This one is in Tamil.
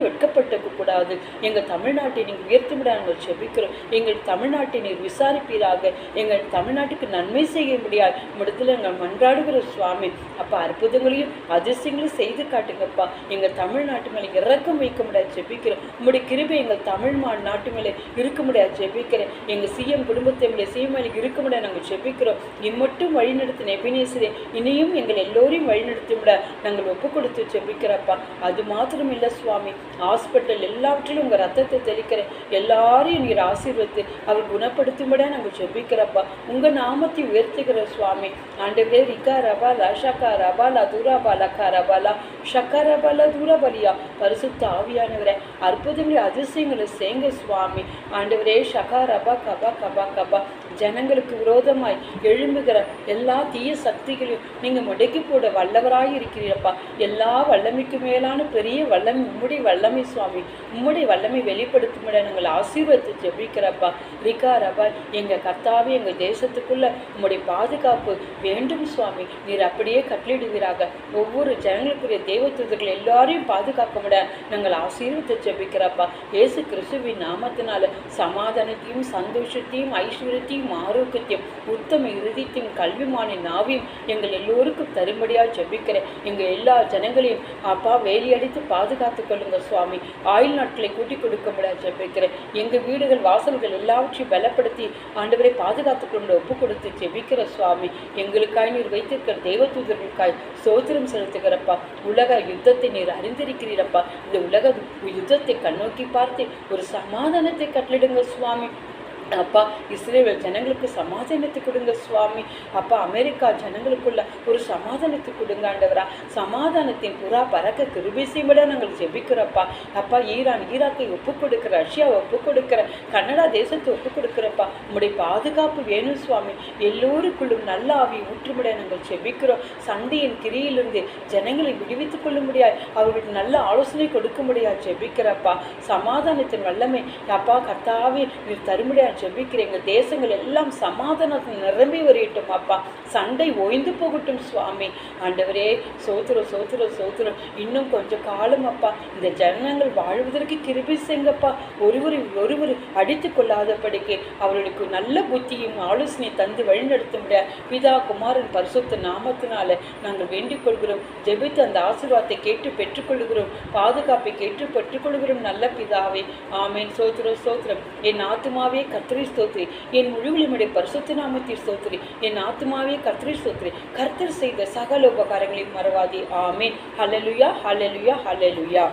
வெட்கப்பட்டுக்க கூடாது. எங்கள் தமிழ்நாட்டை நீங்கள் உயர்த்திவிட நாங்கள் செபிக்கிறோம். எங்கள் தமிழ்நாட்டை நீர் விசாரிப்பீராக. எங்கள் தமிழ்நாட்டுக்கு நன்மை செய்ய முடியாது இடத்துல எங்கள் மன்றாடுகிற சுவாமி. அப்பா, அற்புதங்களையும் அதிசயங்களையும் செய்து காட்டுங்கப்பா. எங்கள் தமிழ்நாட்டு மேலே இறக்கம் வைக்க முடியாது செபிக்கிறோம். உங்களுடைய கிருபை எங்கள் தமிழ் நாட்டு மேலே இருக்க முடியாது செபிக்கிறேன். எங்கள் சிஎம் குடும்பத்தை மேலே சிஎம் மேலே இருக்க முடியாது நாங்கள் செபிக்கிறோம். இம்மட்டும் வழிநடத்தின எபினேசரே, இனியும் எங்கள் எல்லோரையும் வழிநடத்தி விட நாங்கள் ஒப்பு கொடுத்து செபிக்கிறப்பா. அது மாத்திரம் இல்லை சுவாமி, ஹாஸ்பிட்டல் எல்லாவற்றிலும் உங்கள் ரத்தத்தை தெளிக்கிறேன். எல்லாரையும் நீர் ஆசீர்வதித்து அவர் குணப்படுத்தும்பட நாங்கள் ஜெபிக்கிறப்பா. உங்கள் நாமத்தை உயர்த்துகிற சுவாமி. ஆண்டவரே, ரிகா ரபாலா ஷக்கா ரபாலா தூராபா லக்கா ரபாலா ஷக்கா ரபாலா தூரபலியா பரிசுத்த ஆவியானவரே, அற்புதங்களை அதிசயங்களை செய்ங்க சுவாமி. ஆண்டவரே, ஷக்கா ரபா கபா கபா கபா ஜனங்களுக்கு விரோதமாய் எழும்புகிற எல்லா தீய சக்திகளையும் நீங்கள் முடக்கி போட வல்லவராய் இருக்கிறீரப்பா. எல்லா வல்லமைக்கு மேலான பெரிய வல்லமை உம்முடைய வல்லமை சுவாமி. உம்முடைய வல்லமை வெளிப்படுத்தும் நாங்கள் ஆசீர்வதித்து ஜெபிக்கிறப்பா. ரிகா ரபா, எங்கள் கர்த்தாவே, எங்கள் தேசத்துக்குள்ள உம்முடைய பாதுகாப்பு வேண்டும் சுவாமி. நீர் அப்படியே கட்டளிடுவீராக. ஒவ்வொரு ஜனங்களுக்குரிய தேவதூதர்கள் எல்லாரையும் பாதுகாக்க முட நாங்கள் ஆசீர்வதித்து ஜெபிக்கிறப்பா. இயேசு கிறிஸ்துவின் நாமத்தினால சமாதானத்தையும் சந்தோஷத்தையும் ஐஸ்வர்யத்தையும் ஆரோக்கியத்தையும் உத்தம இறுதியத்தையும் கல்விமானின் நாவையும் எங்கள் எல்லோருக்கும் தரும்படியாக ஜெபிக்கிறேன். எங்கள் எல்லா ஜனங்களையும் அப்பா வேலியடித்து பாதுகாத்து கொள்ளுங்க சுவாமி. ஆயுள் நாட்களை கூட்டிக் கொடுக்க முடியாது ஜெபிக்கிறேன். எங்கள் வீடுகள் வாசல்கள் எல்லாவற்றையும் பலப்படுத்தி ஆண்டவரை பாதுகாத்து கொண்டு ஒப்பு கொடுத்து ஜெபிக்கிற சுவாமி. எங்களுக்காய் நீர் வைத்திருக்கிற தேவதூதர்களுக்காய் சோத்திரம் செலுத்துகிறப்பா. உலக யுத்தத்தை நீர் அறிந்திருக்கிறீரப்பா. இந்த உலக யுத்தத்தை கண்ணோக்கி பார்த்து ஒரு சமாதானத்தை கட்டளிடுங்க சுவாமி. அப்பா, இஸ்ரேல் ஜனங்களுக்கு சமாதானத்தை கொடுங்க சுவாமி. அப்பா, அமெரிக்கா ஜனங்களுக்குள்ள ஒரு சமாதானத்தை கொடுங்க ஆண்டவரா. சமாதானத்தின் புறா பறக்க கிருபை செய்யப்பட நாங்கள் ஜெபிக்கிறப்பா. அப்பா, ஈராக்கை ஒப்புக் கொடுக்கிற, ரஷ்யாவை ஒப்புக் கொடுக்கிற, கனடா தேசத்தை ஒப்புக் கொடுக்கிறப்பா. உங்களுடைய பாதுகாப்பு வேணும் சுவாமி. எல்லோருக்குள்ளும் நல்ல ஆவியை ஊற்றுமுடிய நாங்கள் ஜெபிக்கிறோம். சண்டையின் கிரியிலிருந்து ஜனங்களை விடுவித்துக் கொள்ள முடியாது, அவர்களுக்கு நல்ல ஆலோசனை கொடுக்க முடியாது ஜெபிக்கிறப்பா. சமாதானத்தின் வல்லமை அப்பா கர்த்தாவே நீர் தருமுடியாது ஜெபிக்கிற. எங்கள் தேசங்கள் எல்லாம் சமாதானத்தில் நிரம்பி வரையட்டும் அப்பா. சண்டை ஓய்ந்து போகட்டும் சுவாமி. ஆண்டவரே, சோத்திரம் சோத்திரம் சோத்திரம். இன்னும் கொஞ்சம் காலம் அப்பா இந்த ஜனங்கள் வாழ்வதற்கு கிருபை செய்யுங்கப்பா. ஒருவர் அடித்து கொள்ளாதபடிக்கு அவர்களுக்கு நல்ல புத்தியும் ஆலோசனை தந்து வழிநடத்த முடியாது பிதா குமாரன் பரிசுத்த நாமத்தினால நாங்கள் வேண்டிக் கொள்கிறோம். ஜெபித்து அந்த ஆசீர்வாதத்தை கேட்டு பெற்றுக்கொள்கிறோம். பாதுகாப்பை கேட்டு பெற்றுக்கொள்கிறோம் நல்ல பிதாவே. ஆமேன். சோத்திரம் சோத்திரம். என் ஆத்துமாவே கர்த்தரை ஸ்தோத்திரி. என் முழுவதும் பரிசுத்த நாமத்தை ஸ்தோத்திரி. என் ஆத்துமாவே கர்த்தரை ஸ்தோத்திரி. கர்த்தர் செய்த சகல உபகாரங்களையும் மறவாதே. ஆமேன். ஹல்லேலூயா, ஹல்லேலூயா, ஹல்லேலூயா.